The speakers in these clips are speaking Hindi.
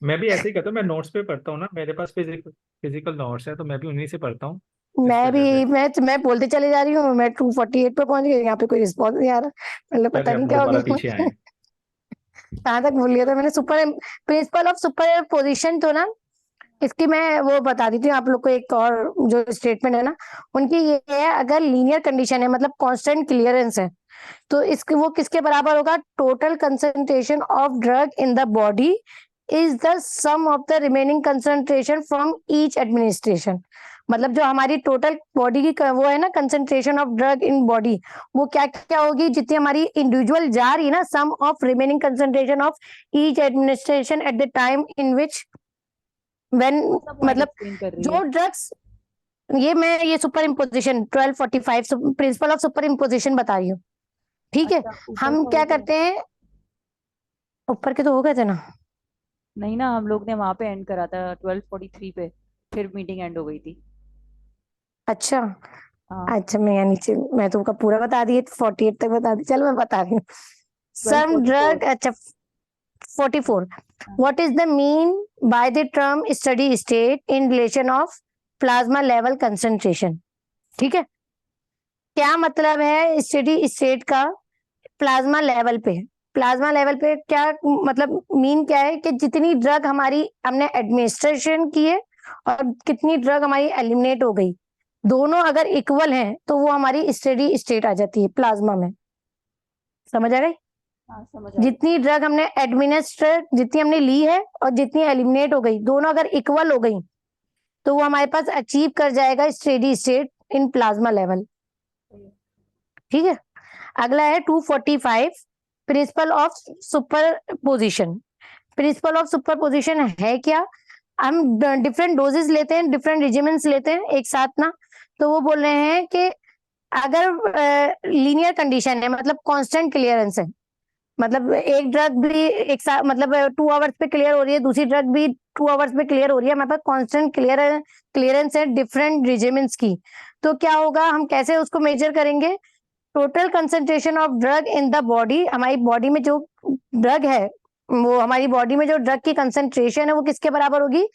मैं भी ऐसे ही करता हूँ, मैं नोट्स पे पढ़ता हूँ ना, मेरे पास फिजिकल नोट्स है, तो मैं भी उन्हीं से पढ़ता हूँ इस मैं वजह से। भी मैं बोलते चले जा रही हूँ, मैं 248 पे पहुंच गई, यहाँ पे कोई रिस्पॉन्स नहीं आ रहा। मतलब पता चलिए नहीं हम क्या हो दोबारा गया। पीछे आए। कहाँ तक भूल गया था मैंने। Super principal of super position तो ना, इसकी मैं वो बता देती हूँ आप लोग को। एक और जो स्टेटमेंट है ना उनकी, ये है अगर लीनियर कंडीशन है मतलब कांस्टेंट क्लियरेंस है, तो इसके वो किसके बराबर होगा? Total concentration of drug in the body is the sum of the remaining concentration from each administration. मतलब जो हमारी टोटल बॉडी की वो है ना concentration of drug in body, वो क्या क्या होगी? जितनी हमारी इंडिविजुअल जा रही है ना, sum of remaining concentration of each administration at the time in which when, कौन सा पॉइंट मतलब एक्सप्लेन कर रही है? जो ड्रग्स, ये super imposition 1245 principal of super imposition बता रही हूँ। ठीक है, अच्छा, ऊपर हम का हो क्या गया? करते हैं, ऊपर के तो हो गए थे ना। नहीं ना, हम लोग ने वहां पे एंड करा था 12:43 पे, फिर मीटिंग एंड हो गई थी। अच्छा। हाँ। अच्छा, मैं यहाँ नीचे, मैं तुमका पूरा बता दिए, 48 तक बता दी, चलो मैं बता रही हूँ। ट्वेल्व सम फोर्टी फोर ड्रग, अच्छा 44, हाँ। What is the mean by the term steady state in relation of plasma level concentration? ठीक है, क्या मतलब है स्टडी स्टेट का प्लाज्मा लेवल पे? प्लाज्मा लेवल पे क्या मतलब, मीन क्या है कि जितनी ड्रग हमारी हमने एडमिनिस्ट्रेशन की है और कितनी ड्रग हमारी एलिमिनेट हो गई, दोनों अगर इक्वल हैं तो वो हमारी स्टेडी स्टेट आ जाती है प्लाज्मा में। समझ आ गई? हाँ, समझ आ गई। जितनी ड्रग हमने एडमिनिस्टर, जितनी हमने ली है और जितनी एलिमिनेट हो गई, दोनों अगर इक्वल हो गई तो वो हमारे पास अचीव कर जाएगा steady state in plasma level. ठीक है, अगला है 245, principal of super position. Principal of super position है क्या? हम डिफरेंट डोजेस लेते हैं, डिफरेंट रिजिमेंट्स लेते हैं एक साथ ना, तो वो बोल रहे हैं कि अगर लीनियर कंडीशन है मतलब कांस्टेंट क्लियरेंस है, मतलब एक ड्रग भी एक साथ मतलब 2 आवर्स पे क्लियर हो रही है, दूसरी ड्रग भी 2 आवर्स पे क्लियर हो रही है, हमारे पास कांस्टेंट क्लियरेंस है डिफरेंट रिजिमेंट्स की, तो क्या होगा? हम कैसे उसको मेजर करेंगे? Total concentration of drug in the body, हमारी बॉडी में जो ड्रग है, वो हमारी बॉडी में जो ड्रग की कंसेंट्रेशन है वो किसके बराबर होगी?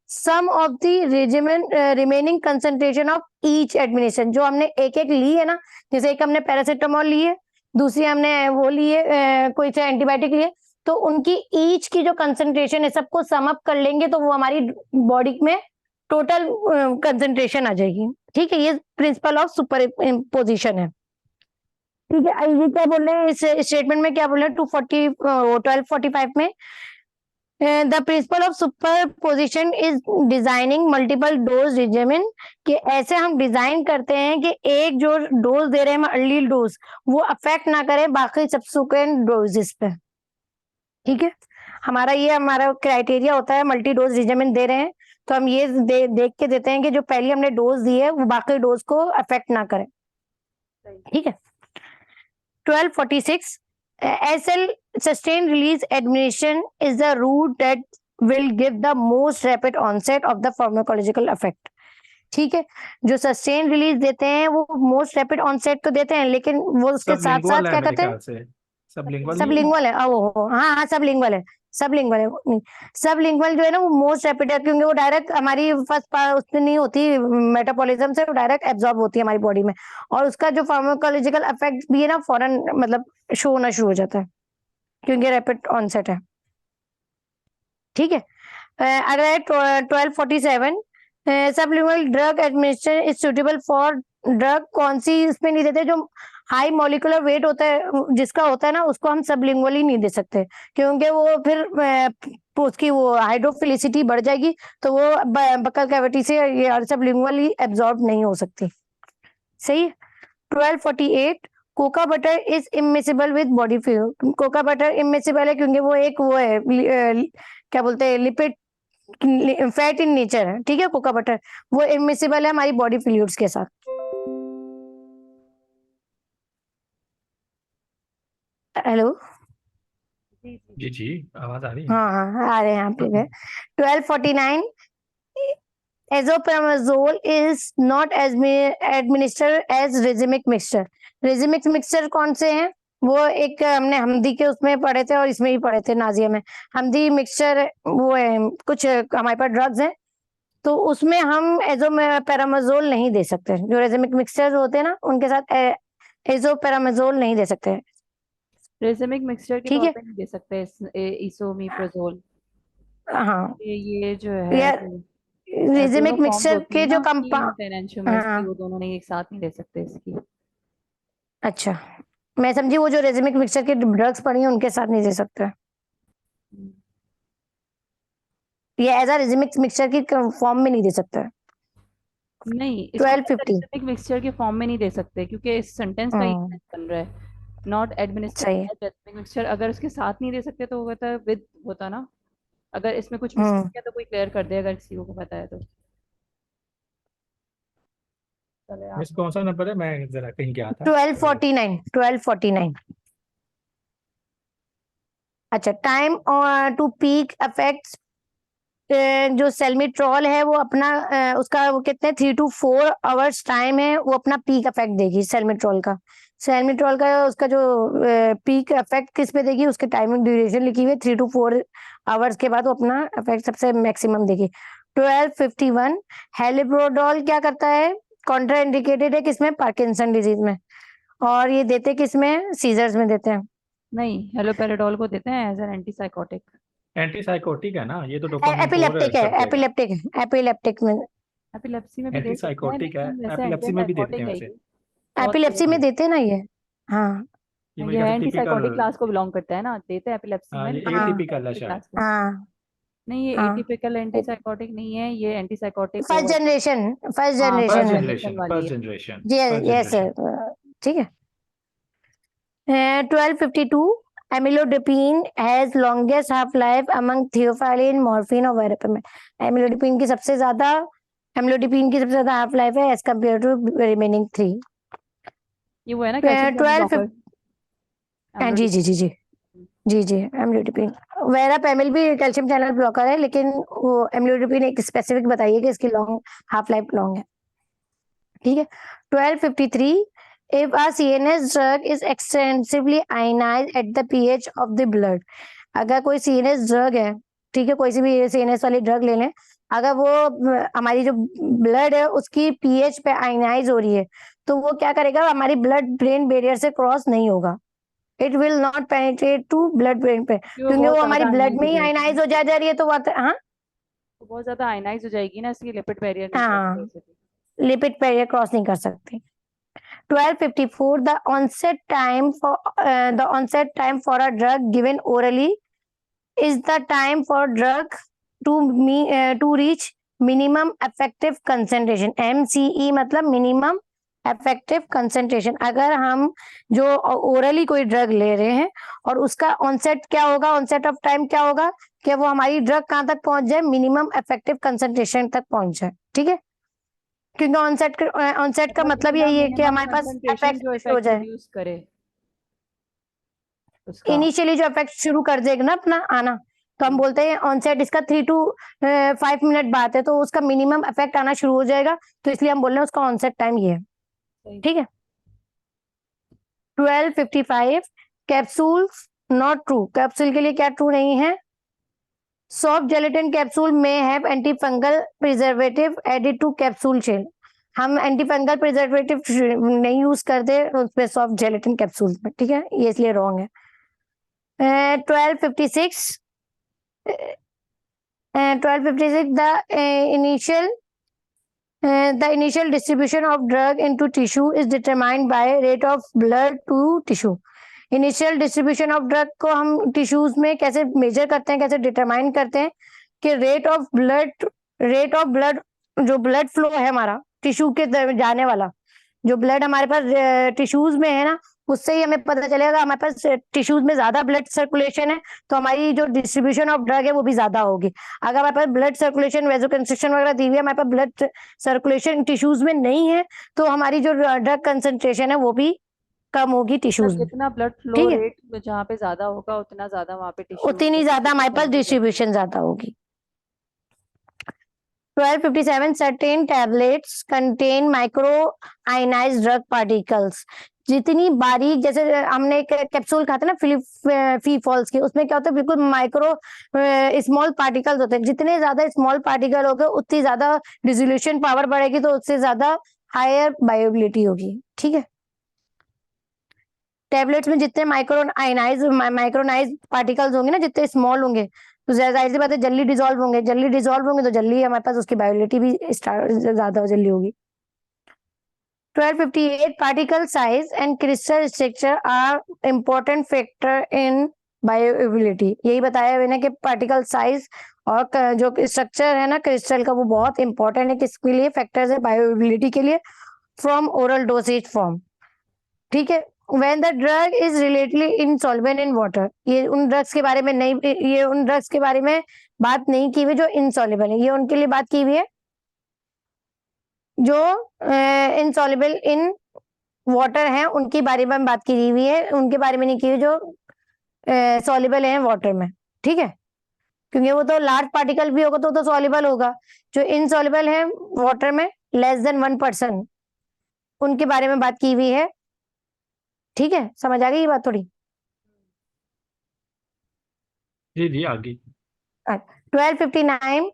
Sum of the remaining concentration of each administration, जो हमने एक एक ली है ना, जैसे एक हमने पैरासिटामोल ली है, दूसरी हमने वो ली है कोई सा एंटीबायोटिक लिए, तो उनकी ईच की जो कंसेंट्रेशन है सबको सम अप कर लेंगे तो वो हमारी बॉडी में टोटल कंसेंट्रेशन आ जाएगी। ठीक है, ये प्रिंसिपल ऑफ सुपर पोजिशन है। ठीक है, ये क्या बोल रहे हैं इस स्टेटमेंट में, क्या बोल रहे हैं 1245 में? The principle of superposition is designing multiple dose regimen, कि ऐसे हम डिजाइन करते हैं कि एक जो डोज दे रहे हैं हम अर्ली डोज, वो अफेक्ट ना करे बाकी सब्सिक्वेंट डोजेस पे। ठीक है, हमारा क्राइटेरिया होता है, मल्टी डोज रिजिमेन दे रहे हैं तो हम ये देख के देते हैं कि जो पहली हमने डोज दी है वो बाकी डोज को अफेक्ट ना करे। ठीक है, 1246, SL sustained release administration is the route that will give the most rapid onset of the pharmacological effect। ठीक है, जो सस्टेन रिलीज देते हैं वो मोस्ट रैपिड ऑनसेट तो देते हैं, लेकिन वो उसके सब साथ साथ लिंगुअल है क्या मेरे करते हैं? ख्याल से, सब लिंगुअल सब नहीं है। लिंगुअल है, ओ हाँ हाँ, सब लिंगुअल है, सब लिंगुअल है नहीं, सब लिंगुअल जो है ना वो मोस्ट रैपिड है, क्योंकि वो डायरेक्ट हमारी फर्स्ट उसमें नहीं होती मेटाबॉलिज्म से, वो डायरेक्ट एब्जॉर्ब होती है हमारी बॉडी में, और उसका जो फार्माकोलॉजिकल इफेक्ट भी है ना फौरन मतलब शो होना शुरू हो जाता है, क्योंकि रैपिड ऑनसेट है। ठीक है, अगर है 1247, sublingual drug administration is suitable for drug, कौन सी उसमें नहीं देते? जो हाई मॉलिकुलर वेट होता है जिसका होता है ना, उसको हम सबलिंगुअली नहीं दे सकते, क्योंकि वो फिर उसकी वो हाइड्रोफिलिसिटी बढ़ जाएगी, तो वो बकल कैविटी से ये सबलिंगुअली एब्जॉर्ब नहीं हो सकती। सही है। 1248, cocoa butter is immiscible with body fluid. Cocoa butter immiscible है क्योंकि वो एक वो है क्या बोलते हैं, लिपिड फैट इन नेचर है। ठीक है, कोका बटर वो इमिसिबल है हमारी बॉडी फ्लूइड्स के साथ। हेलो, जी जी। जी जी, आवाज आ रही है। हाँ हाँ आ रहे हैं यहाँ पे। 1249, esomeprazole is not as administer as racemic mixture. Racemic mixture कौन से हैं? वो एक हमने हमदी के उसमें पढ़े थे और इसमें भी पढ़े थे, नाजिया में। हमदी मिक्सचर वो है, कुछ हमारे पास ड्रग्स हैं तो उसमें हम एजोपेरामाजोल नहीं दे सकते। जो रेजिमिक मिक्सचर होते हैं ना उनके साथ एजोपेरामाजोल नहीं दे सकते। रेज़ेमिक मिक्सचर के ठीक तौर है। पे नहीं दे सकते इसोमीप्रोजोल। हाँ, ये जो है या दोनों रेजिमिक फॉर्म्स मिक्सचर होती है के जो ना उसकी, कंपा 10 की, हाँ, वो दोनों नहीं एक साथ नहीं ले सकते इसकी। अच्छा, मैं समझी वो जो रेजिमिक मिक्सचर के ड्रग्स पड़ी हैं उनके साथ नहीं दे सकते। ये एज अ रेजिमिक मिक्सचर की फॉर्म में नहीं दे सकते। नहीं, इसको 1250। रेज़ेमिक मिक्सचर के फॉर्म में नहीं दे सकते क्योंकि इस सेंटेंस का ये हम्म, बन रहा है, नॉट एडमिनिस्टर सही है। रेज़ेमिक मिक्सचर। अगर उसके साथ नहीं दे सकते तो वो कहता है विद होता ना। अगर इसमें कुछ हम्म, मिस्टेक है तो कोई क्लियर कर दे अगर किसी को पता है तो। चले आप। मिस कौन सा नंबर है, मैं जरा कहीं गया था। 1249, 1249। अच्छा, टाइम टू पीक अफेक्ट्स, जो सेल्मिट्रॉल है वो अपना उसका वो कितने 3 to 4 आवर्स टाइम है, वो अपना पीक इफेक्ट देगी सेल्मिट्रॉल का। सेल्मिट्रॉल का उसका जो पीक इफेक्ट किस पे देगी, उसके टाइमिंग ड्यूरेशन लिखी हुई है, 3 to 4 आवर्स के बाद वो अपना इफेक्ट सबसे मैक्सिमम देगी। 1251, हेलिब्रोडॉल क्या करता है, कॉन्ट्रा इंडिकेटेड है किसमें, पार्किंसन डिजीज में। और ये देते किसमें, सीजर्स में देते हैं। नहीं, हेलोपेराडोल को देते हैं as an antipsychotic. Antipsychotic है ना, ये तो डोपामिन को और एपिलेप्टिक है, कर देगा। एपिलेप्टिक है, एपिलेप्टिक में। एपिलेप्सी में भी दे एंटी सकते हैं साइकोटिक है, लेकिन वैसे एपिलेप्सी में भी दे देते एंटीसाइकोटिक हैं है वैसे। ये। बहुत एपिलेप्सी में रेयर देते हैं ना ये। हाँ, ये है। मेरे ये ख्याल से टिपिकल। एंटीसाइकोटिक क्लास को बिलोंग करता है ना, देते हैं एपिलेप्सी हाँ, में ये लेकिन हाँ, एटिपिकल है एंटीसाइकोटिक शायद। क्लास को। हाँ, नहीं, ये हाँ। एटिपिकल एंटीसाइकोटिक नहीं है, ये एंटीसाइकोटिक फर्स्ट वो। जनरेशन, फर्स्ट हाँ, फर्स्ट जनरेशन फर्स्ट है। जनरेशन जनरेशन, वाली फर्स्ट है। जनरेशन, जी, फर्स्ट यस जनरेशन। सर, ठीक है। 1252, amlodipine has longest half life among theophylline, morphine और वेरापेमिन। एमिलोडिपिन की सबसे ज्यादा हाफ लाइफ है एज कम्पेयर टू रिमेनिंग 3। ये वो है ना कैल्शियम चैनल 12, ब्लॉकर, जी जी जी जी जी जी, एम्लोडिपिन। वेरापेमिल भी कैल्शियम चैनल ब्लॉकर है, लेकिन वो एम्लोडिपिन एक स्पेसिफिक बताइए कि इसकी लॉन्ग हाफ लाइफ लॉन्ग है। ठीक है। 1253, if a CNS drug is extensively ionized at the pH of the blood, अगर कोई CNS ड्रग है, ठीक है, कोई सी भी CNS वाली ड्रग ले लें, अगर वो हमारी जो ब्लड है उसकी pH पे आयनाइज हो रही है तो वो क्या करेगा, हमारी ब्लड ब्रेन बैरियर से क्रॉस नहीं होगा। It will not penetrate to blood brain पे, वो क्योंकि बहुत वो हमारी ज्यादा ब्लड आयनाइज में हो ही जाएगी। आयनाइज हो जा रही है तो हाँ, वो बहुत ज्यादा आयनाइज हो जाएगी ना, इसकी लिपिड बैरियर नहीं क्रॉस कर हाँ, सकती। लिपिड बैरियर क्रॉस नहीं कर सकती। 1254, the onset time for a drug given orally is the time for drug to reach minimum effective concentration। MCE मतलब मिनिमम इफेक्टिव कंसेंट्रेशन। अगर हम जो ओरली कोई ड्रग ले रहे हैं और उसका ऑनसेट क्या होगा, ऑनसेट ऑफ टाइम क्या होगा, कि वो हमारी ड्रग कहाँ तक पहुंच जाए, मिनिमम इफेक्टिव कंसेंट्रेशन तक पहुंच जाए। ठीक है, क्योंकि ऑनसेट का मतलब इतना यही है कि मिनिमम हमारे पास कंसंट्रेशन इफेक्ट जो हो इफेक्ट जाए। प्रोड्यूस करे उसका। इनिशियली जो इफेक्ट शुरू कर देगा ना अपना आना, तो हम बोलते हैं ऑनसेट इसका 3 to 5 मिनट बाद है, तो उसका मिनिमम इफेक्ट आना शुरू हो जाएगा, तो इसलिए हम बोल रहे हैं उसका ऑनसेट टाइम ये है। सही। ठीक है। 1255, कैप्सूल्स नॉट ट्रू। कैप्सूल के लिए क्या ट्रू नहीं है, सॉफ्ट जेलेटिन कैप्सूल में have antifungal preservative added to capsule shell. हम एंटी फंगल प्रिजर्वेटिव नहीं यूज करते उसमें सॉफ्ट जेलेटिन कैप्सूल में। ठीक है, ये इसलिए रॉन्ग है। 1256, 1256, the initial distribution of drug into tissue is determined by rate of blood to tissue। Initial distribution of drug को हम टिश्यूज में कैसे मेजर करते हैं, कैसे डिटरमाइन करते हैं, कि रेट ऑफ ब्लड जो ब्लड फ्लो है हमारा टिश्यू के जाने वाला, जो ब्लड हमारे पास टिश्यूज में है ना, उससे ही हमें पता चलेगा हमारे पास टिश्यूज में ज्यादा ब्लड सर्कुलेशन है तो हमारी जो डिस्ट्रीब्यूशन ऑफ ड्रग है वो भी ज्यादा होगी। अगर हमारे पास ब्लड सर्कुलेशन वेजोकंस्ट्रिक्शन वगैरह दी हुई है, हमारे पास ब्लड सर्कुलेशन टिश्यूज में नहीं है, तो हमारी जो ड्रग कंसेंट्रेशन है वो भी कम होगी टिश्यूज में। जितना ब्लड फ्लो ठीक है, रेट जहाँ पे ज्यादा होगा उतना ज्यादा वहाँ पे टिश्यू उतनी ज्यादा हमारे पास डिस्ट्रीब्यूशन ज्यादा होगी। 1257, certain tablets contain micro ionized drug particles। जितनी बारीक, जैसे हमने एक कैप्सूल खाते ना फी फॉल्स के, उसमें क्या होता है, बिल्कुल माइक्रो स्मॉल पार्टिकल्स होते हैं। जितने ज्यादा स्मॉल पार्टिकल होंगे उतनी ज्यादा डिसोल्यूशन पावर बढ़ेगी, तो उससे ज्यादा हायर बायोबिलिटी होगी। ठीक है। टेबलेट्स में जितने माइक्रोनाइज पार्टिकल्स होंगे ना, जितने स्मॉल होंगे, तो जाहिर सी बात है जल्दी डिसॉल्व होंगे। जल्दी डिसॉल्व होंगे तो जल्दी हमारे पास उसकी बायोबिलिटी भी ज्यादा जल्दी होगी। 1258 particle size and crystal structure are important factor in बायोएबिलिटी। यही बताया मैंने कि पार्टिकल साइज और जो स्ट्रक्चर है ना क्रिस्टल का, वो बहुत इंपॉर्टेंट है। किसके लिए फैक्टर्स है? बायोएबिलिटी के लिए। From oral dosage form. ठीक है। When the drug is relatively insoluble in water, ये उन ड्रग्स के बारे में नहीं, ये उन ड्रग्स के बारे में बात नहीं की हुई जो इनसॉल्युबल है, ये उनके लिए बात की हुई है जो इनसॉल्युबल इन वाटर है, उनके बारे में बात की हुई है। उनके बारे में नहीं की हुई जो सॉल्युबल है वाटर में। ठीक है, क्योंकि वो तो लार्ज पार्टिकल भी होगा तो सॉल्युबल होगा। जो इनसॉल्युबल है वाटर में, <1%, उनके बारे में बात की हुई है। ठीक है, समझ आ गई ये बात थोड़ी? जी जी, आगे। 1259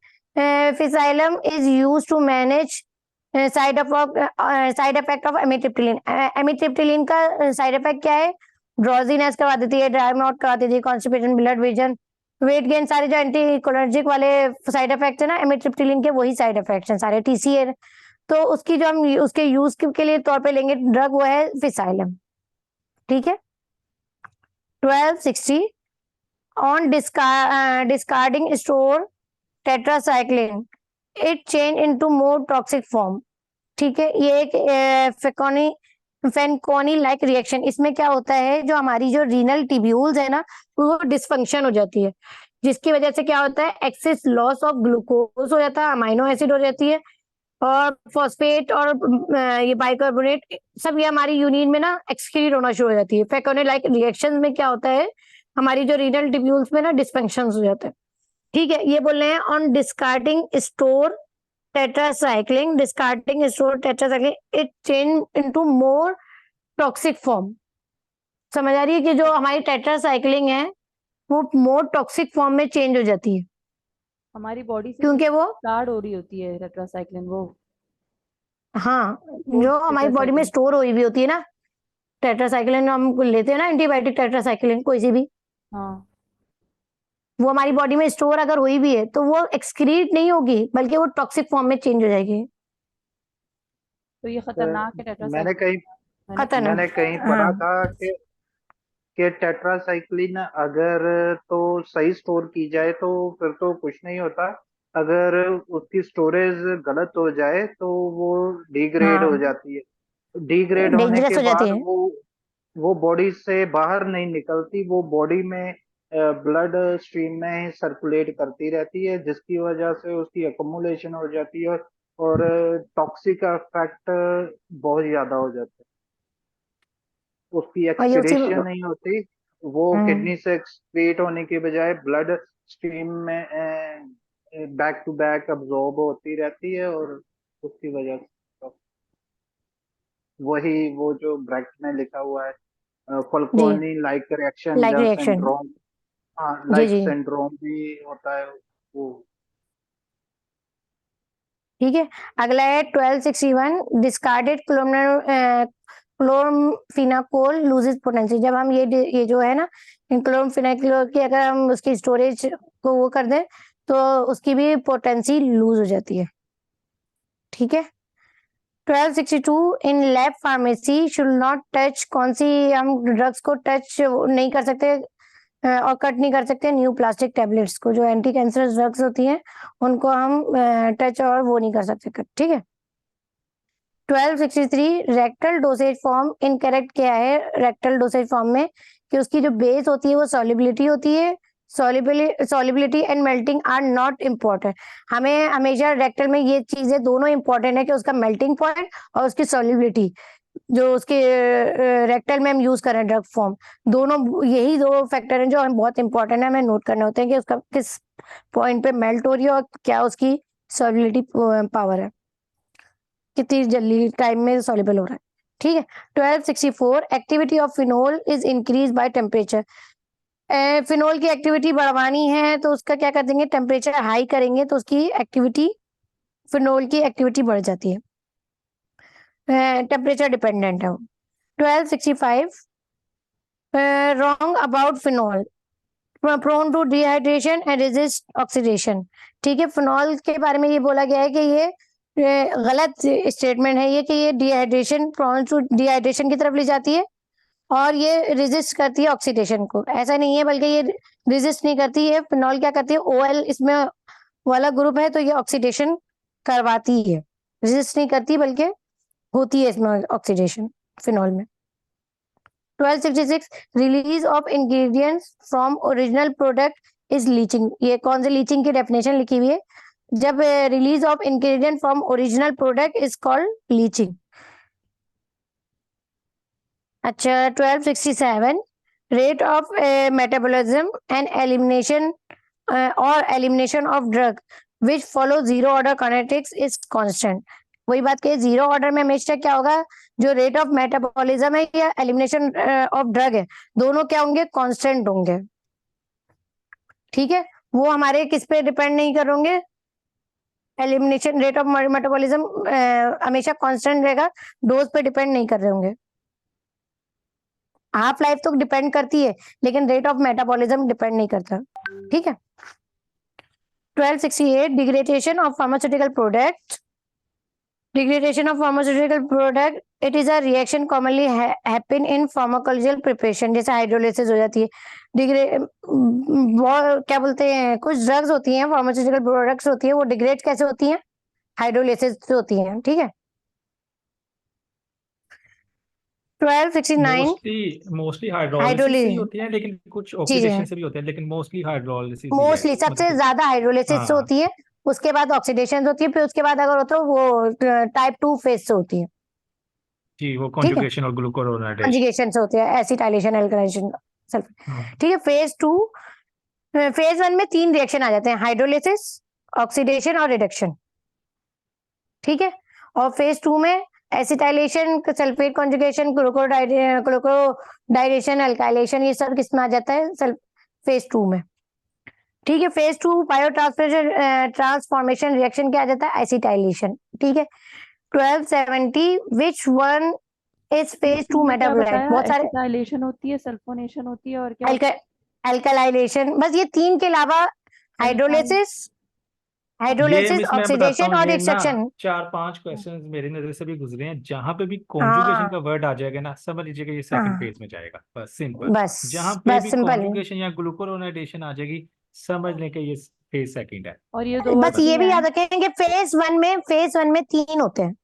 फिसाइलम is use to manage side effect of amitriptyline. Amitriptyline का साइड इफेक्ट क्या है? ड्रॉजीनेस करवा देती है, ड्राई आउट करवा देती है, constipation, blood vision, weight gain, सारे जो एंटी कोलर्जिक वाले साइड इफेक्ट्स है ना एमिट्रिप्टिलिन के, वही साइड इफेक्ट्स हैं सारे TCA। तो उसकी जो हम उसके यूज के लिए तौर पे लेंगे ड्रग, वो है फिसाइलम। ठीक है। 1260 on discarding store tetracycline, it change into more toxic form। ठीक है, ये एक फेनकोनी लाइक रिएक्शन। इसमें क्या होता है, जो हमारी जो रीनल ट्यूब्यूल्स है ना, वो डिसफंक्शन हो जाती है, जिसकी वजह से क्या होता है, एक्सेस लॉस ऑफ ग्लूकोज हो जाता है, अमाइनो एसिड हो जाती है, और फॉस्फेट और ये बाइकार्बोनेट सब ये हमारी यूरिन में ना एक्सक्रीट होना शुरू हो जाती है। फेकोनी लाइक रिएक्शन में क्या होता है, हमारी जो रीनल ट्यूब्यूल्स में ना डिसफंक्शन हो जाते हैं। ठीक है, ये बोल रहे हैं on discarding store tetracycline, it change into more toxic form. समझ आ रही है कि जो हमारी टेट्रासाइक्लिन है वो मोर टॉक्सिक फॉर्म में चेंज हो जाती है, हमारी बॉडी से क्योंकि वो स्टार्ट हो रही होती है टेट्रासाइक्लिन, वो हाँ, जो हमारी बॉडी में स्टोर हुई भी होती है ना टेट्रासाइक्लिन, हम लेते हैं ना एंटीबायोटिक टेट्रासाइक्लिन कोई सी भी, हाँ, वो हमारी बॉडी में स्टोर अगर हुई भी है तो वो एक्सक्रीट नहीं होगी, बल्कि वो टॉक्सिक फॉर्म में चेंज हो जाएगी। तो ये खतरनाक है मैंने टेट्रासाइक्लिन। कहीं खतरनाक। मैंने कहीं हाँ पढ़ा था कि टेट्रासाइक्लिन अगर तो सही स्टोर की जाए तो फिर तो कुछ नहीं होता। अगर उसकी स्टोरेज गलत हो जाए तो वो डिग्रेड हो हाँ, जाती है। डिग्रेड होने डेंजरस के हो जाती बाद है। वो बॉडी से बाहर नहीं निकलती, वो बॉडी में ब्लड स्ट्रीम में सर्कुलेट करती रहती है, जिसकी वजह से उसकी अकोमुलेशन हो जाती है और टॉक्सिक इफेक्ट बहुत ज्यादा हो जाता है। उसकी और ये उसी एक्सक्रीशन नहीं होती, वो हम्म, किडनी से एक्सक्रीट होने के बजाय ब्लड स्ट्रीम में बैक टू बैक अब्जॉर्ब होती रहती है, और उसकी वजह से वही वो जो ब्रैकेट में लिखा हुआ है जी, फल्कोनी लाइक रिएक्शन लाइक या रिएक्शन। सिंड्रोम, हाँ जी लाइक जी, सिंड्रोम भी होता है वो। ठीक है। अगला है 1261 डिस्कार्डेड क्लोरम्फेनाकोल लूजेस पोटेंसी। जब हम ये जो है ना क्लोरम्फेनाकोल की अगर हम उसकी स्टोरेज को वो कर दें तो उसकी भी पोटेंसी लूज हो जाती है। ठीक है। 1262 in lab pharmacy should not touch. कौन सी हम ड्रग्स को टच नहीं कर सकते और कट नहीं कर सकते? न्यू प्लास्टिक टेबलेट्स को, जो एंटी कैंसरस ड्रग्स होती हैं उनको हम टच और वो नहीं कर सकते कट। ठीक है। 1263 रेक्टल डोसेज फॉर्म इनकरेक्ट क्या है रेक्टल डोसेज फॉर्म में, कि उसकी जो बेस होती है वो सॉलिबिलिटी होती है। Solubility and melting are not important. हमें हमेशा रेक्टल में ये चीजें दोनों इंपॉर्टेंट है, कि उसका मेल्टिंग पॉइंट और उसकी सॉलिबिलिटी, जो उसके रेक्टल में हम यूज करें ड्रग फॉर्म, दोनों यही दो फैक्टर हैं जो हम बहुत इंपॉर्टेंट है, हमें नोट करने होते हैं कि उसका किस पॉइंट पे मेल्ट हो रही है और क्या उसकी सॉलिबिलिटी पावर है, कितनी जल्दी टाइम में सॉल्युबल हो रहा है। ठीक है। 1264 activity of phenol is increase by temperature. Phenol की एक्टिविटी बढ़वानी है तो उसका क्या कर देंगे, टेम्परेचर हाई करेंगे तो उसकी एक्टिविटी, फिनोल की एक्टिविटी बढ़ जाती है, टेम्परेचर डिपेंडेंट है वो। 1265 wrong about phenol, prone to dehydration and resist oxidation. ठीक है, फिनोल के बारे में ये बोला गया है कि ये गलत स्टेटमेंट है ये, कि ये डिहाइड्रेशन, प्रोन टू डिहाइड्रेशन की तरफ ले जाती है और ये रेजिस्ट करती है ऑक्सीडेशन को। ऐसा नहीं है, बल्कि ये रेजिस्ट नहीं करती है। फिनोल क्या करती है, OL इसमें वाला ग्रुप है तो ये ऑक्सीडेशन करवाती है, रेजिस्ट नहीं करती बल्कि होती है इसमें ऑक्सीडेशन फिनोल में। 1266 release of ingredients from original product is leaching. ये कौन से लीचिंग की डेफिनेशन लिखी हुई है, जब release of ingredient from original product is called leaching. अच्छा, 1267 rate of metabolism and elimination और elimination of drug which follow zero order kinetics is constant. वही बात कही, जीरो ऑर्डर में हमेशा क्या होगा, जो रेट ऑफ मेटाबॉलिज्म है या एलिमिनेशन ऑफ ड्रग है, दोनों क्या होंगे, कांस्टेंट होंगे। ठीक है, वो हमारे किस पे डिपेंड नहीं करेंगे, एलिमिनेशन रेट ऑफ मेटाबॉलिज्म हमेशा कांस्टेंट रहेगा, डोज पे डिपेंड नहीं कर रहे होंगे। हाफ लाइफ तो डिपेंड करती है लेकिन रेट ऑफ मेटाबॉलिज्म डिपेंड नहीं करता। ठीक है। 1268 degradation of pharmaceutical product. Degradation of pharmaceutical product, it is a reaction commonly happen in pharmacological preparation, जैसे हाइड्रोलिसिस हो जाती है। क्या बोलते हैं, कुछ ड्रग्स होती हैं, फार्मास्यूटिकल प्रोडक्ट्स होती है, वो डिग्रेड कैसे होती हैं, हाइड्रोलिसिस से होती हैं। ठीक है। 1269 मोस्टली हाइड्रोलिसिस से ही होती है, लेकिन कुछ ऑक्सीडेशन से भी होते हैं, लेकिन मोस्टली हाइड्रोलिसिस ही है। मोस्टली सबसे मतलब ज्यादा हाइड्रोलिसिस से हाँ होती है, उसके बाद ऑक्सीडेशन होती है, फिर उसके बाद अगर होता है वो टाइप 2 फेज से होती है। जी, वो ठीक है, कॉन्जुगेशन और ग्लूकोरोनाइडेशन। कॉन्जुगेशन से होती है, एसिटाइलेशन, एल्काइलेशन, सल्फर। ठीक है। फेज 2, फेज 1 में 3 रिएक्शन आ जाते हैं, हाइड्रोलिसिस, ऑक्सीडेशन और रिडक्शन। ठीक है। और फेज 2 में एसिटाइलेशन, सल्फेट कॉन्जुगेशन, ग्लूकोडाइलेशन, एल्काइलेशन, ये सब किसमें आ जाता है, फेज 2 में। ठीक है। फेज 2 बायो ट्रांसफॉर्मेशन रिएक्शन क्या आ जाता है, एसिटाइलेशन। ठीक है। 1270 which one is phase 2 metabolite. बहुत सारे एसिटाइलेशन होती है, सल्फोनेशन होती है और क्या, अल्कलाइलेशन, बस ये 3 के अलावा हाइड्रोलिसिस, ये मिस मैं बताता ऑक्सीडेशन हूँ, और ये ना रिडक्शन। 4-5 क्वेश्चंस मेरी नजर से भी गुजरे हैं, जहां पे भी कॉन्जुगेशन का वर्ड आ जाएगा ना, समझ लीजिएगा ये सेकंड फेज में जाएगा, बस सिंपल। बस जहां पे बस भी सिंपल है। कॉन्जुगेशन या ग्लूकोरोनाइडेशन आ जाएगी, समझ लें कि ये फेज सेकंड है। और ये दो बस वर्ड्स भी ये भी हैं, याद रखें कि फेज 1 में 3 होते हैं,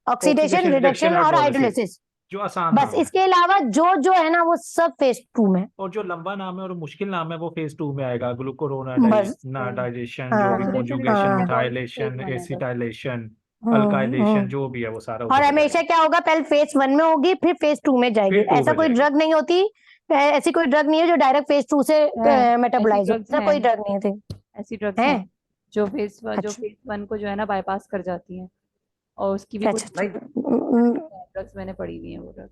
ऑक्सीडेशन, ऑक्सीडेशन, रिडक्शन, रिडक्शन और हाइड्रोलिसिस, हाइड्रोलिसिस। जो आसान बस नाम है। इसके अलावा जो है ना, वो सब फेज 2 में। और जो लंबा नाम है और मुश्किल नाम है वो फेज 2 में आएगा, बस ग्लूकोरोनाइडेशन, जो भी ऑक्सीडेशन, कॉन्जुगेशन, रिडक्शन, हाँ, हाइड्रोलिसिस मिथाइलेशन, फेज 1 है बस। एसिटाइलेशन, अल्काइलेशन, जो भी है वो सारा और उधर पे हमेशा जाएगा। क्या होगा, पहले फेज 1 में होगी फिर फेज 2 में जाएगी। फिर 2 ऐसा पे कोई जाएगी। ड्रग नहीं होती, ऐसी कोई ड्रग नहीं है जो डायरेक्ट फेज 2 से ऐसी मेटाबोलाइज हो, ड्रग्स ऐसा कोई हैं, ड्रग नहीं होती ऐसी ड्रग्स है। हैं जो फेज अच्छा 1 को जो है ना बाईपास कर जाती हैं, और उसकी भी कुछ अच्छा नहीं ड्रग्स मैंने पढ़ी हुई हैं वो ड्रग्स।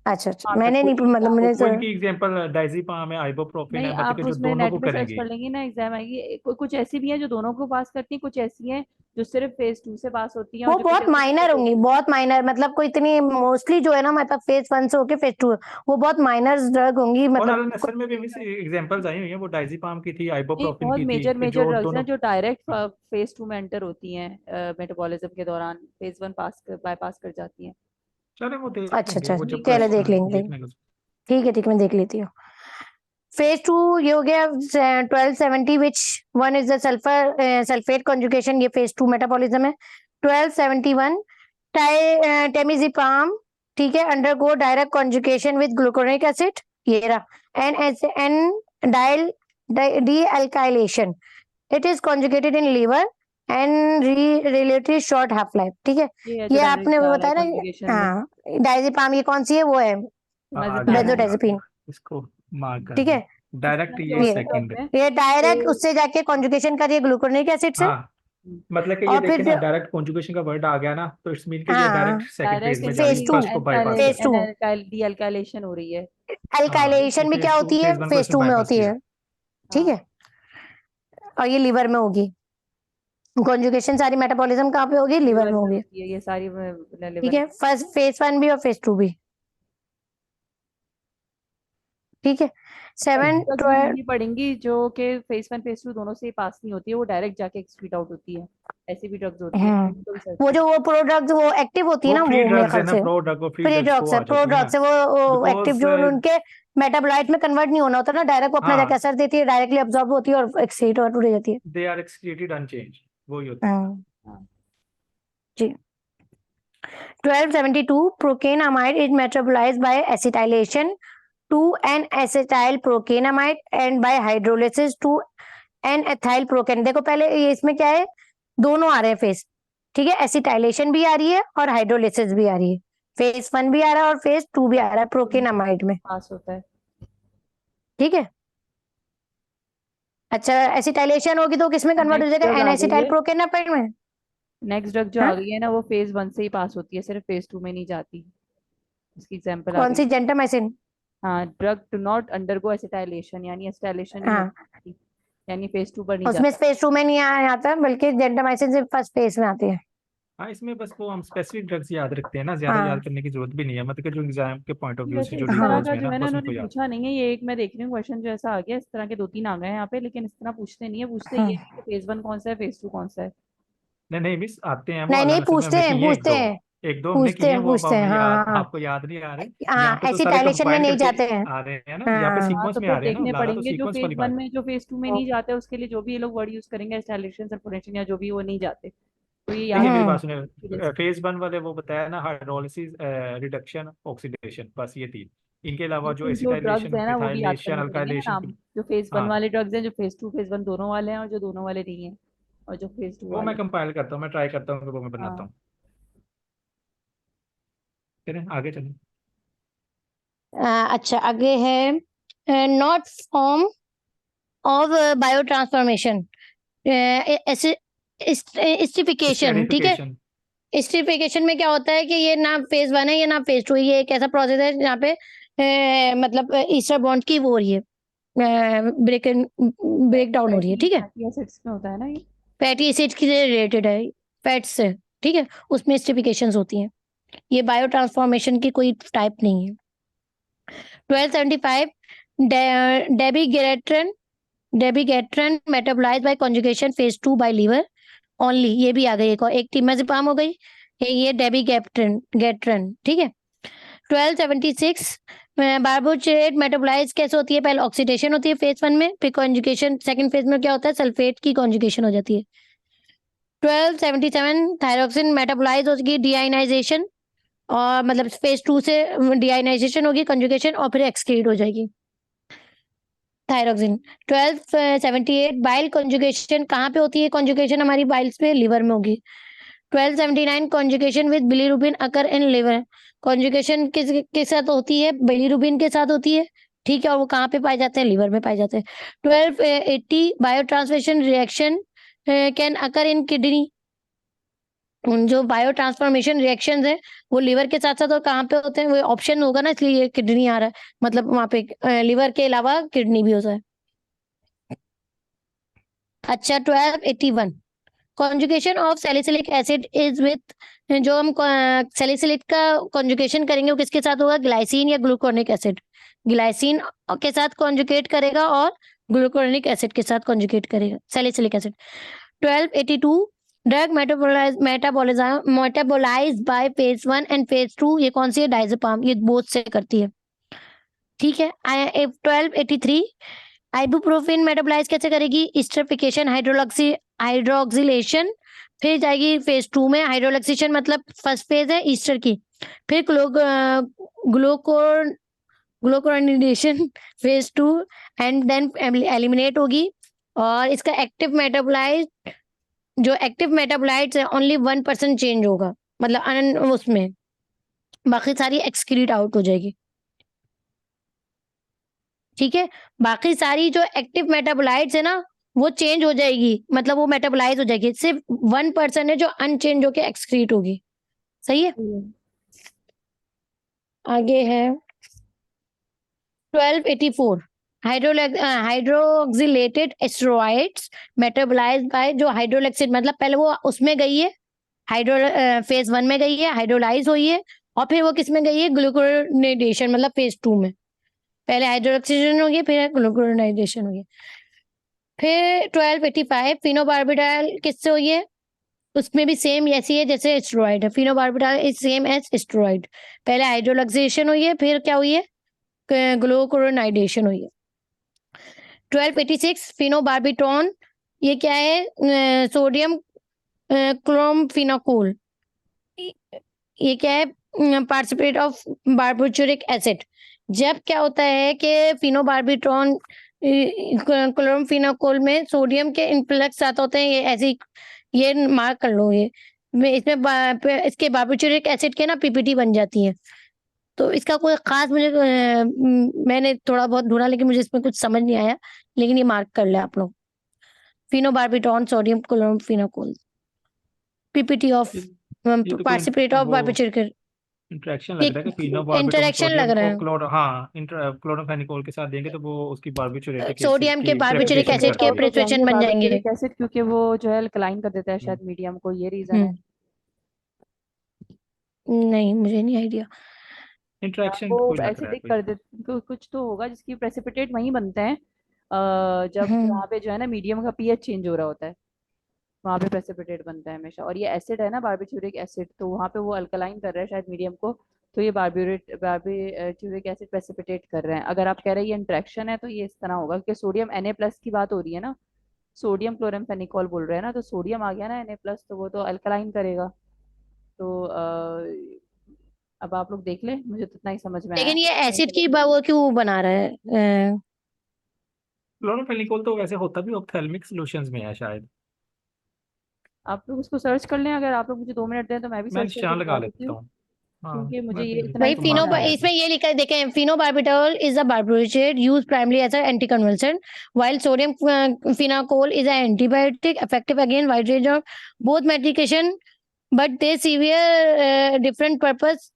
अच्छा अच्छा, हाँ, मैंने नहीं, मतलब मैंने वो इनकी एग्जांपल डाइजीपाम है, आइबोप्रोफिन नहीं, है, मतलब आप कि जो उसमें दोनों नेट को पे सर्च करेंगी। कर लेंगी ना, एग्जाम आएगी, कुछ ऐसी भी हैं जो दोनों को पास करती हैं, कुछ ऐसी हैं जो सिर्फ फेज 2 से पास होती हैं, और वो जो बहुत माइनर होंगी, बहुत माइनर, मतलब कोई इतनी, मोस्टली जो है ना हमारे पास फेज 1 से होके फेज 2, वो बहुत माइनर ड्रग होंगी, और मतलब अल नसर में भी एग्जांपल्स आई हुई हैं, वो डाइजीपाम की थी, नहीं, आइबोप्रोफिन बहुत की थी, मेजर कि मेजर जो ड्रग्स हैं दोनों। जो डायरेक्ट हाँ, फेज 2 में एंटर होती हैं, मेटाबॉलिज्म के दौरान फेज 1 बाईपास कर जाती हैं। चले वो देख अच्छा लेंगे, अच्छा, वो जब चलो देख लेंगे। देख लेंगे। ठीक है, मैं देख लेती हूँ। फेज 2 ये हो गया 1270 which one is the sulphate conjugation, ये फेज 2 मेटाबॉलिज्म है। 1271 टेमिजिपाम, ठीक है, undergo direct conjugation with gluconic acid, ये रहा, एन डाइल dealkylation, it is conjugated in liver and relative short half life. ठीक है, ये जो ये डायरेक्ट आपने जा रहा है बताया ना। कॉन्जुगेशन में, हाँ, डायजिपाम ये कौन सी है, वो है बेंजोडाइजेपिन। इसको मार्क कर ठीक दें, है, डायरेक्ट इसमें ये जो ये है सेकंड है। ये डायरेक्ट तो उससे जाके कॉन्जुगेशन करिए ग्लूकोनिक एसिड से, हाँ, मतलब कि ये और देखिए फिर ना, डायरेक्ट कॉन्जुगेशन का वर्ड आ गया ना, तो इट्स मीन कि ये हाँ डायरेक्ट सेकंड फेज डायरेक्ट में जा रही phase है, two, फर्स्ट को बाईपास phase कर। two। डीअल्काइलेशन हो रही है। हाँ, अल्काइलेशन भी क्या फेज टू, होती है, फेज वन को फेज इसने टू में बाईपास होती किया। है, ठीक है। और ये लीवर में होगी, कॉन्जुगेशन सारी मेटाबॉलिज्म कहाँ पे होगी, लीवर लिवर में में होगी, होती है ये सारी ठीक लिवर है। फर्स्ट फेज 1 भी और फेज 2 भी, ठीक है। 7 ड्रग्स भी 12 लेनी पड़ेंगी जो कि फेज 1 फेज 2 दोनों से पास नहीं होती है, वो डायरेक्ट जाके एक्सक्रीट आउट होती है। ऐसी भी ड्रग्स होती है, उनको भी सर्च वो जो करें। वो प्रोडक्ट वो एक्टिव होती है वो ना, फ्री वो मेरे ड्रग्स है ख्याल ना, से प्रो ड्रग, वो फ्री फ्री ड्रग्स ड्रग्स को है, आ प्रो जाती है ना, ड्रग्स है, वो एक्टिव बिकॉज जो उनके मेटाबोलाइट में कन्वर्ट नहीं होना होता ना, डायरेक्ट वो अपना हाँ, जाके असर देती है, डायरेक्टली अब्सॉर्ब होती है और एक्सक्रीट आउट हो जाती है। दे आर एक्सक्रीटेड अनचेंज, वही होता है। हाँ, हाँ। जी। 1272 procainamide is metabolized by acetylation to an acetyl procainamide and by hydrolysis to an ethyl procan। देखो पहले ये इसमें क्या है, दोनों आ रहे हैं फेज, ठीक है। एसिटाइलेशन भी आ रही है और हाइड्रोलिसिस भी आ रही है, फेज 1 भी आ रहा है और फेज 2 भी आ रहा है प्रोकेनामाइड में, पास होता है। ठीक है। अच्छा, एसिटाइलेशन होगी तो किसमें कन्वर्ट हो नेक्स्ट जाएगा, ड्रग एन आ गई एसिटाइल है, प्रोकेनामाइड में। नेक्स्ट ड्रग जो हाँ, आ गई है ना, वो फेज 1 से ही पास होती है, सिर्फ फेज 2 में नहीं जाती। इसकी एग्जांपल आ कौन गई। सी, जेंटामाइसिन। हाँ, drug do not undergo acetylation, यानी एसिटाइलेशन नहीं हाँ, होती, यानी फेज 2 पर नहीं उसमें जाता। फेज 2 में नहीं आता, बल्कि जेंटामाइसिन सिर्फ फर्स्ट फेज में आती है। हाँ, इसमें बस वो हम स्पेसिफिक ड्रग्स याद रखते हैं ना, ज्यादा याद हाँ, करने की जरूरत भी नहीं है, मतलब कि जो एग्जाम के पॉइंट ऑफ व्यू से वैसे जो इस तरह डिटेल्स का में जो ना, है ना बस उन्होंने उनको याद। पूछा नहीं है, ये एक मैं देख रही हूँ क्वेश्चन जो ऐसा आ गया, इस तरह के 2-3 आ गए हैं यहाँ पे, लेकिन इस तरह पूछते नहीं है, पूछते हाँ। ये है कि फेज 1 कौन सा है, फेज 2 कौन सा है। नहीं नहीं मिस, आते हैं वो नहीं अल्लाह नहीं, नसीब में, हमने किए हैं एक पूछते दो, हैं, एक दो हमने किए हैं, वो अब पूछते हैं, हमें हाँ याद, हाँ आपको याद नहीं आ रहे। यहाँ हाँ, पे तो सारे एसिटाइलेशन में कंपाइल नहीं करके जाते हैं। आ रहे हैं ना, यहाँ पे हाँ, हाँ, तो सीक्वेंस में फिर आ रहे हैं ना, देखने लाना तो पड़ेंगे जो सीक्वेंस फेज वाली 1 बात है। में जो फेज 2 में नहीं जाते उसके लिए जो भी ये लोग वर्ड यूज करेंगे, एस्टाइलेशन, सल्फोनेशन या जो भी, वो नहीं जाते, तो ये याद देखिए मेरी बात रखिए। सुनिए, फेज 1 वाले वो बताया ना, हाइड्रोलिसिस, रिडक्शन, ऑक्सीडेशन, बस ये तीन। इनके अलावा जो लेकिन जो ड्रग्स एसिटाइलेशन, है ना वो भी याद इथाइलेशन, करने पड़ेंगे ना अल्काइलेशन, नाम, जो फेज 1 हाँ, वाले ड्रग्स हैं, जो फेज 2 फेज 1 दोनों वाले हैं, और जो दोनों वाले नहीं है, और जो फेज 2 वो मैं वाले। कंपाइल करता हूँ, मैं ट्राई करता हूँ कि वो मैं बनाता हाँ। हूँ। चलें आगे चलें। अच्छा, आगे है not form of biotransformation, esterification, ठीक है। स्टेरिफिकेशन। स्टिफिकेशन में क्या होता है कि ये ना फेज 1 है, ये ना फेज 2, ये एक ऐसा प्रोसेस है जहाँ पे मतलब ईस्टर बॉन्ड की वो हो रही है, ब्रेक डाउन हो रही है, ठीक है। फैटी एसिड्स में होता है ना ये। फैटी एसिड की रिलेटेड है, फैट्स से, ठीक है, उसमें स्टिफिकेशंस होती हैं, ये बायो ट्रांसफॉर्मेशन की कोई टाइप नहीं है। 1275 dabigatran, dabigatran metabolized by conjugation phase 2 by liver only, ये भी आ गई, एक और एक टिमाजिपाम हो गई, ये डेबिगेट्रन गेट्रन, ठीक है। 1276 बार्बोचेट मेटाबोलाइज कैसे होती है, पहले ऑक्सीडेशन होती है फेज 1 में, फिर कॉन्जुगेशन सेकंड फेज में क्या होता है, सल्फेट की कॉन्जुगेशन हो जाती है। 1277 थायरोक्सिन मेटाबोलाइज होगी डीआयनाइजेशन, और मतलब फेज 2 से डीआयनाइजेशन होगी, कंजुगेशन, और फिर एक्सक्रीट हो जाएगी थायरोक्सिन। 1278 बाइल कंजुगेशन कहाँ पे होती है, कंजुगेशन हमारी बाइल्स पे, लिवर में होगी। 1279 conjugation with bilirubin occur in liver, conjugation किस साथ होती है, बिलीरुबिन के साथ होती है, ठीक है, और वो कहाँ पे पाए जाते हैं, लिवर में पाए जाते हैं। 1280 bio transformation reaction can occur in kidney, जो बायो ट्रांसफॉर्मेशन रिएक्शंस है वो लिवर के साथ साथ और कहाँ पे होते हैं, वो ऑप्शन होगा ना, इसलिए ये किडनी आ रहा है, मतलब वहां पे लिवर के अलावा किडनी भी होता है। अच्छा, 1281 conjugation of salicylic acid is with, जो हम सैलिसिलिक का कॉन्जुगेशन करेंगे वो किसके साथ होगा, ग्लाइसिन या ग्लूकोनिक एसिड, ग्लाइसिन के साथ कॉन्जुगेट करेगा और ग्लूकोनिक एसिड के साथ कॉन्जुगेट करेगा salicylic acid. 1282 drug metabolise by phase 1 and phase 2, ये कौन सी है, डायजेपाम, ये बोथ से करती है, ठीक है। 1283 आइबुप्रोफिन मेटाबोलाइज कैसे करेगी, स्टरिफिकेशन, हाइड्रोक्सिलेशन, फिर जाएगी फेज 2 में, हाइड्रोक्सिलेशन मतलब फर्स्ट फेज है ईस्टर की, फिर ग्लूकोन glucuronidation phase 2, and then eliminate होगी, और इसका एक्टिव मेटाबोलाइट, जो एक्टिव मेटाबोलाइट्स है ओनली 1% चेंज होगा, मतलब उसमें बाकी सारी एक्सक्रीट आउट हो जाएगी, ठीक है। बाकी सारी जो एक्टिव मेटाबोलाइट्स है ना वो चेंज हो जाएगी, मतलब वो मेटाबोलाइज हो जाएगी। सिर्फ 1% है जो अनचेंज होके एक्सक्रीट होगी। सही है। आगे है 1284 हाइड्रोक्सिलेटेड एस्टेरॉइड्स मेटाबोलाइज्ड बाय, जो हाइड्रोलेक्सिड मतलब पहले वो उसमें गई है, हाइड्रो फेज 1 में गई है, हाइड्रोलाइज हुई है, और फिर वो किस में गई है, ग्लूकोनेडेशन मतलब फेज 2 में। पहले हाइड्रोक्सीजन हो गया, फिर ग्लूकोनेडेशन हो गया। फिर 1285 फिनोबार्बिटाल किससे हुई है, उसमें भी सेम ऐसी है जैसे एस्टेरॉइड है। फिनोबार्बिटाल इज सेम एज एस्टेरॉइड। पहले हाइड्रोलाइजेशन हुई है, फिर क्या हुई है, ग्लूकोनेडेशन हुई है। 1286 फिनोबार्बिटॉन, ये क्या है, सोडियम क्लोमफिनाकोल, ये क्या है, पार्टिसिपेट ऑफ बार्बिटूरिक एसिड। जब क्या होता है कि फिनोबार्बिटॉन क्लोमफिनाकोल में सोडियम के इन्फ्लक्स ज्यादा होते हैं, ये ऐसे ये मार्क कर लो, ये इसके बार्बिटूरिक एसिड के ना पीपीटी बन जाती है। तो इसका कोई खास मुझे मैंने थोड़ा बहुत ढूंढा, लेकिन मुझे इसमें कुछ समझ नहीं आया, लेकिन ये मार्क कर ले आप लोग, फिनोबार्बिटॉन सोडियम क्लोमफिनाकोल, पीपीटी ऑफ ये तो कोई पार्टिसिपेट ऑफ वो बार्बिटूरिक, इंटरेक्शन लग रहा है कि फिनोबार्बिटोन इंटरेक्शन लग सोडियम रहा को है। क्लोरोफेनिकोल के साथ देंगे तो वो उसकी बार्बिटूरेटिक एसिड सोडियम के की बार्बिटूरिक प्रेसिपिटेशन एसिड प्रेसिपिटेट के करती आउट है। हो प्रेसिपिटेशन जाएंगे बन जाएंगे। बार्बिट्यूरिक एसिड, क्योंकि वो जो है अल्कलाइन कर देता है शायद मीडियम को, ये रीजन है। नहीं, मुझे नहीं आइडिया। इंटरेक्शन वो कोई लग ऐसे रहा है देख कोई। कर दे, कुछ तो होगा जिसकी प्रेसिपिटेट वहीं बनते हैं, जब हम्म वहाँ पे जो है ना मीडियम का पीएच चेंज हो रहा होता है, वहाँ पे प्रेसिपिटेट बनता है हमेशा। और ये एसिड है ना बार्बिट्यूरिक एसिड, तो वहाँ पे वो अल्कलाइन कर रहा है शायद मीडियम को, तो ये बार्बिट्यूरिक एसिड प्रेसिपिटेट कर रहे हैं। अगर आप कह रहे हैं ये इंट्रैक्शन है तो ये इस तरह होगा, क्योंकि सोडियम Na+ की बात हो रही है ना, सोडियम क्लोरमफेनिकोल बोल रहे हैं ना, तो सोडियम आ गया ना Na+, तो वो तो अल्कलाइन करेगा। तो अब आप लोग देख लें, मुझे तो इतना ही समझ में आया लेकिन ये एसिड की है। वो क्यों बना रहा है? क्लोरोफेनिकोल तो वैसे होता भी ऑप्थेल्मिक सॉल्यूशंस में है शायद। आप लोग उसको सर्च कर लें, अगर आप लोग मुझे 2 मिनट दें तो मैं भी मैं सर्च करके निशान लगा बता देती लेता हूँ, हूँ। हाँ क्योंकि मुझे मैं ये भी इतना ही भाई तो समझ फिनो मार्क में कर आया। लेता इसमें हूँ। ये लिखा है, देखें, phenobarbital is a barbiturate use primary as an anticonvulsant, while sodium phenol is an antibiotic effective against wide range of both medication, but they severe different purpose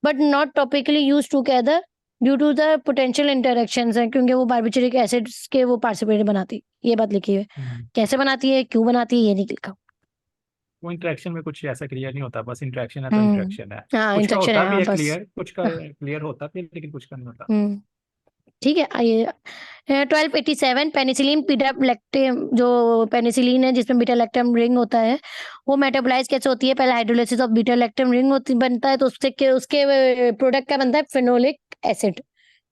but not topically used together due to the potential interactions है, क्योंकि वो बार्बिट्यूरिक एसिड्स के वो पार्टिसिपेट बनाती है। ये बात लिखी है, कैसे बनाती है, क्यों बनाती है, ये नहीं लिखा। वो इंटरेक्शन में कुछ ऐसा क्लियर नहीं होता, बस इंटरेक्शन है तो इंटरेक्शन है। हाँ, कुछ का इंटरेक्शन होता है, भी हाँ है बस। क्लियर, कुछ का क्लियर होता भी है लेकिन कुछ का नहीं होता। ठीक है। आइए 1287 पेनिसिलिन बीटा-लैक्टम, जो पेनिसिलिन है जिसमें बीटा-लैक्टम रिंग होता है, वो मेटाबोलाइज कैसे होती है, पहले हाइड्रोलाइसिस ऑफ बीटा-लैक्टम रिंग होती बनता है, तो उसके प्रोडक्ट क्या बनता है, फेनोलिक एसिड।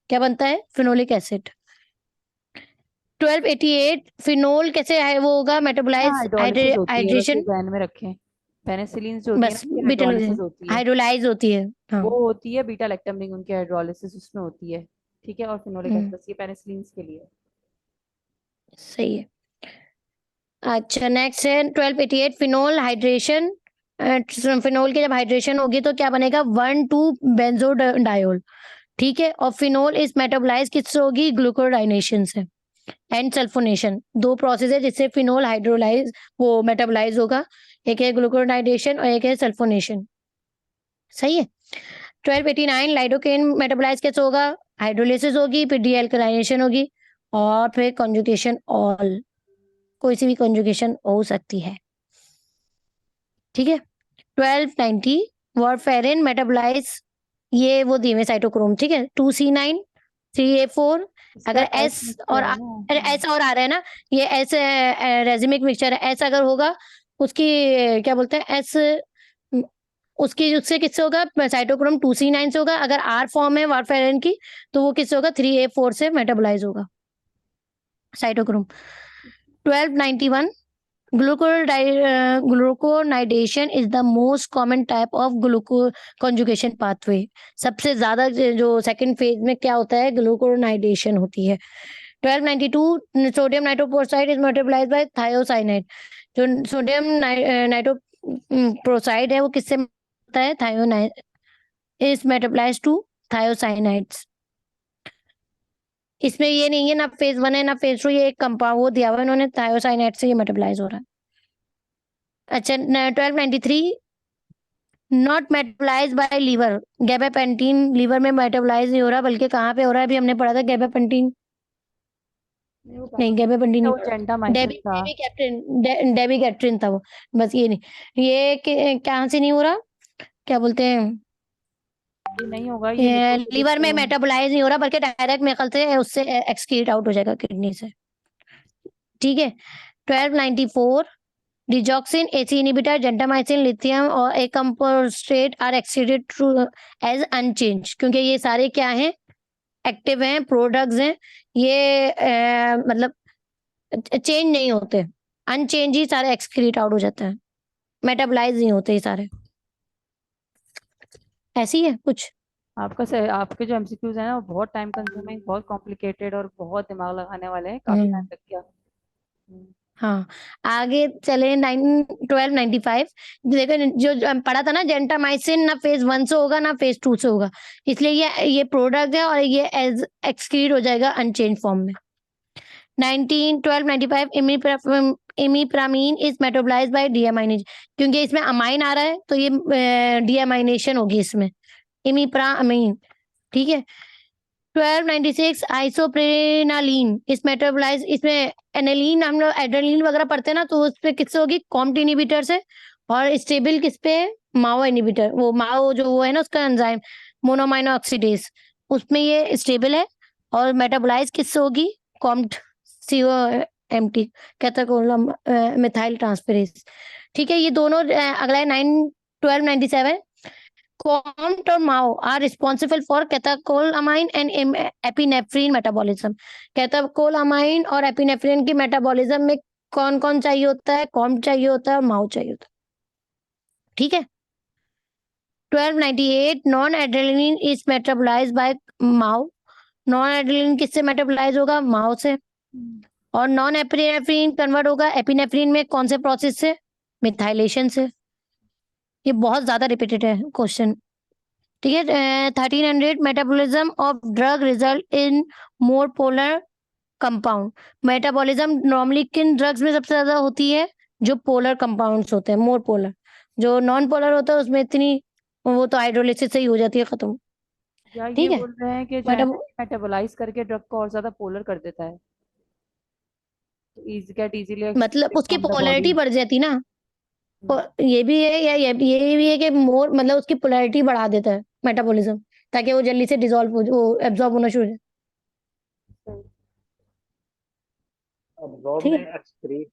क्या बनता है, फेनोलिक एसिड। 1288 फिनोल कैसे है, वो होगा मेटाबोलाइज हाइड्रोलिसिस होती है, बस ये हाइड्रेशन, ध्यान में रखें। पेनिसिलिन जो होती है ना, बस उनकी बीटा हाइड्रोलिसिस होती है, हाइड्रोलाइज होती है। हाँ। वो होती है बीटा लैक्टम रिंग, उनकी हाइड्रोलिसिस उसमें होती है। ठीक है, और फिनोलिक एसिड बस ये पेनिसिलिन के लिए। सही है। अच्छा, नेक्स्ट है 1288 फिनोल हाइड्रेशन। फिनोल की जब हाइड्रेशन होगी तो क्या बनेगा, 1,2 बेंजोडायोल। ठीक है, और फिनोल इस मेटाबोलाइज किससे होगी, ग्लूकोडाइनेशन से एंड सल्फोनेशन। दो प्रोसेस है जिससे फिनोल हाइड्रोलाइज वो मेटाबोलाइज होगा, एक है ग्लूकोडाइनेशन और एक है सल्फोनेशन। सही है। 1289 लाइडोकेन मेटाबोलाइज कैसे होगा, हाइड्रोलिसिस होगी, फिर डीएल्कलाइनेशन होगी, और फिर कॉन्जुगेशन ऑल, कोई सी भी कॉन्जुगेशन हो सकती है। ठीक है। 1290 वारफेरिन मेटाबोलाइज, ये वो दिए हुए साइटोक्रोम, ठीक है, 2C9 3A4। इसका अगर S एस और मिक्सचर है ना। एस और आ रहा है ना, ये एस रेजिमिक मिक्सचर है, एस अगर होगा उसकी क्या बोलते हैं, एस उसकी उससे किससे होगा, साइटोक्रोम 2C9 से होगा। अगर आर फॉर्म है वारफेरिन की तो वो किससे होगा, 3A4 से मेटाबोलाइज होगा cytochrome. 1291 glucuronidation is the most common type of gluco conjugation pathway. सबसे ज्यादा जो सेकंड फेज में क्या होता है, ग्लूकोनाइडेशन होती है। 1292 sodium nitroprusside is metabolised by thiocyanide. जो सोडियम नाइट्रोपोसाइड है वो किससे होता है, थायोनाइड इज मेटाबोलाइज्ड टू थायोसाइनाइड्स। इसमें ये नहीं है ना फेज 1 है ना फेज 2, ये एक कंपाउंड वो दिया हुआ है इन्होंने, थायोसाइनेट से ये मेटाबोलाइज हो रहा है। अच्छा 1293 not metabolize by liver, gabapentin liver में मेटाबोलाइज नहीं हो रहा, बल्कि कहाँ पे हो रहा है, अभी हमने पढ़ा था गैबापेंटीन, नहीं, वो नहीं गैबापेंटीन वो नहीं, जेंटामाइसिन था। डेबिगैट्रिन था वो, बस ये नहीं, ये कहाँ से नहीं हो रहा, क्या बोलते हैं, ये नहीं होगा, ये लिपोसिलिक लीवर में तो मेटाबोलाइज नहीं हो रहा, बल्कि डायरेक्ट मेरे ख्याल से उससे एक्सक्रीट आउट हो जाएगा किडनी से। ठीक है 1294 digoxin, ACE inhibitor, gentamicin, lithium और acamprosate are excreted through as unchange, क्योंकि ये सारे क्या हैं, एक्टिव हैं, प्रोडक्ट्स हैं, ये मतलब चेंज नहीं होते, अनचेंज ही सारे एक्सक्रीट आउट हो जाते हैं, मेटाबोलाइज नहीं होते ये सारे, ऐसी है कुछ। आपके जो एमसीक्यूज है ना वो बहुत टाइम कंज्यूमिंग, बहुत कॉम्प्लिकेटेड और बहुत दिमाग लगाने वाले हैं, काफी टाइम हम्म, लग गया। हाँ आगे चले 1295, देखो जो हम पढ़ा था ना, जेंटामाइसिन ना फेज 1 से होगा ना फेज 2 से होगा, इसलिए ये प्रोडक्ट है और ये एज एक्सक्रीट हो जाएगा अनचेंज फॉर्म में। 1295 इमिप्रामीन इज मेटाबोलाइज्ड बाय डीएमाइनेज, क्योंकि इसमें अमाइन आ रहा है तो ये डीएमाइनेशन होगी इसमें, इमिप्रामीन। ठीक है 1296 आइसोप्रेनालीन इस मेटाबोलाइज, इसमें एनेलीन हम लोग एड्रेनलिन वगैरह पढ़ते हैं ना, तो उस पे किससे होगी, कॉम्ट इनहिबिटर से, और स्टेबल किस पे, माओ इनहिबिटर, वो माओ जो वो है ना उसका एंजाइम मोनोमाइनो ऑक्सीडेज, उसमें ये स्टेबल है, और मेटाबोलाइज किससे होगी, COMT CO MT catechol methyl transferase. ठीक है ये दोनों अगला है 1297 कॉम्ट और MAO are responsible for catecholamine and epinephrine metabolism, catecholamine और एपिनेफ्रीन की मेटाबॉलिज्म में कौन कौन चाहिए होता है, कॉम्ट चाहिए होता है और माओ चाहिए होता है। ठीक है 1298 noradrenaline is metabolised by MAO, noradrenaline किससे मेटाबोलाइज होगा, माओ से, और नॉन एपिनेफ्रीन कन्वर्ट होगा एपिनेफ्रीन में कौन से प्रोसेस से, मिथाइलेशन से। ये बहुत ज्यादा रिपीटेड है क्वेश्चन। ठीक है 1300 metabolism of drug result in more polar compound, metabolism normally किन ड्रग्स में सबसे ज्यादा होती है, जो पोलर कंपाउंड्स होते हैं, मोर पोलर, जो नॉन पोलर होता है उसमें इतनी, वो तो हाइड्रोलिसिस से ही हो जाती है खत्म। या ये ठीक है बोल रहे हैं कि जो है मेटाबो मेटाबोलाइज करके ड्रग को और ज्यादा पोलर कर देता है, तो गेट इजीली मतलब उसकी फ्रॉम द पोलैरिटी बॉडी। बढ़ जाती ना, ये भी है या ये भी है कि मोर मतलब उसकी पोलैरिटी बढ़ा देता है मेटाबॉलिज्म, ताकि वो जल्दी से डिसॉल्व हो, वो एब्जॉर्ब होना शुरू हो जाए। अब्जॉर्ब ठीक में है एक्सक्रीट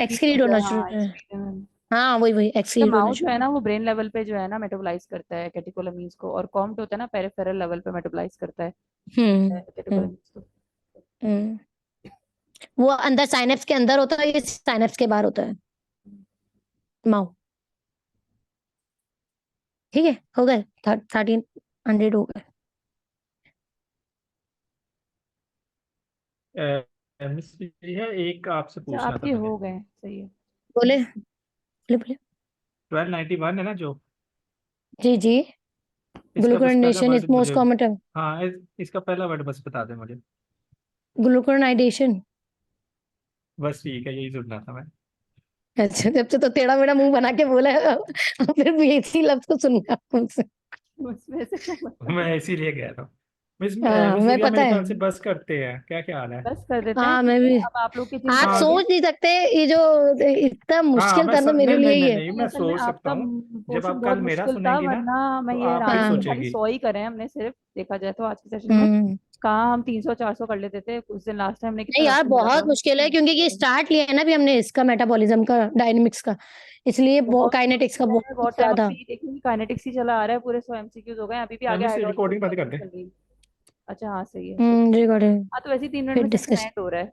एक्सक्रीट होता होना है, शुरू हाँ हो जाए। एक्सक्रीट। हाँ वही एक्सक्रीट होना माउस जो शुरू है हो ना वो ब्रेन लेवल पे जो है ना मेटाबोलाइज करता है कैटेकोलामीन्स को, और कॉम्ट होता है ना पेरिफेरल लेवल पे मेटाबोलाइज करता है जाए। हम्म कैटेकोलामीन्स को। हम्म वो अंदर साइनेप्स के अंदर होता है, ये साइनेप्स के बाहर होता है माउ। ठीक है हो गए 1300 हो गए। मिस प्रिया, एक आपसे अच्छा पूछना था आपके मुझे। हो गए, सही है। बोले बोले बोले 1291 है ना जो, जी जी इसका बस पहला ग्लूकोनेशन इज वर्ड मोस्ट मुझे, कॉमन टर्म, हाँ इसका पहला वर्ड बस बता दे मुझे। ग्लूकोनाइडेशन। बस ठीक है, यही सुनना था मैं। अच्छा जब से तो टेढ़ा मेढ़ा मुंह बना के बोला है, अब फिर भी इसी लफ्ज को सुनना मुझसे। उसमें से क्या मतलब मैं है? इसीलिए कह रहा हूँ। मिस हाँ मिस मैं प्रिया पता मेरे है। ख्याल से बस करते हैं, क्या ख्याल है? बस कर देते हैं, हाँ मैं क्योंकि भी, अब आप लोग की जिम आप हाँ सोच नहीं सकते, ये जो इतना हाँ, मुश्किल था ना मेरे नहीं नहीं लिए नहीं ये। नहीं, नहीं, मैं असल में सोच सकता आपका हूँ। जब पोर्शन आप बहुत कल मेरा मुश्किल था, सुनेंगी ना, वरना मैं तो ये आप फिर आराम से हाँ खाली सोचेंगी। 100 ही करे हैं हमने सिर्फ, देखा जाए तो आज के सेशन में। हम्म कहाँ हम 300-400 कर लेते थे उस दिन, लास्ट टाइम हमने नहीं कितना यार डॉक्टर मेरा बहुत था। मुश्किल है, क्योंकि ये स्टार्ट लिया है ना अभी हमने इसका मेटाबॉलिज्म का, डायनेमिक्स का, इसलिए बहुत काइनेटिक्स का मुश्किल है, बहुत बहुत टाइम ज्यादा। अभी देखेंगे काइनेटिक्स ही चला आ रहा है, पूरे 100 एमसीक्यूज हो गए हैं, अभी भी आगे मिस हाइड्रोलिसिस रिकॉर्डिंग बंद कर वगैरह दे। चल रही है। अच्छा हाँ सही है, सही। रिकॉर्डिंग हाँ तो वैसे ही 3 मिनट फिर में सेशन डिस्कस एंड हो रहा है।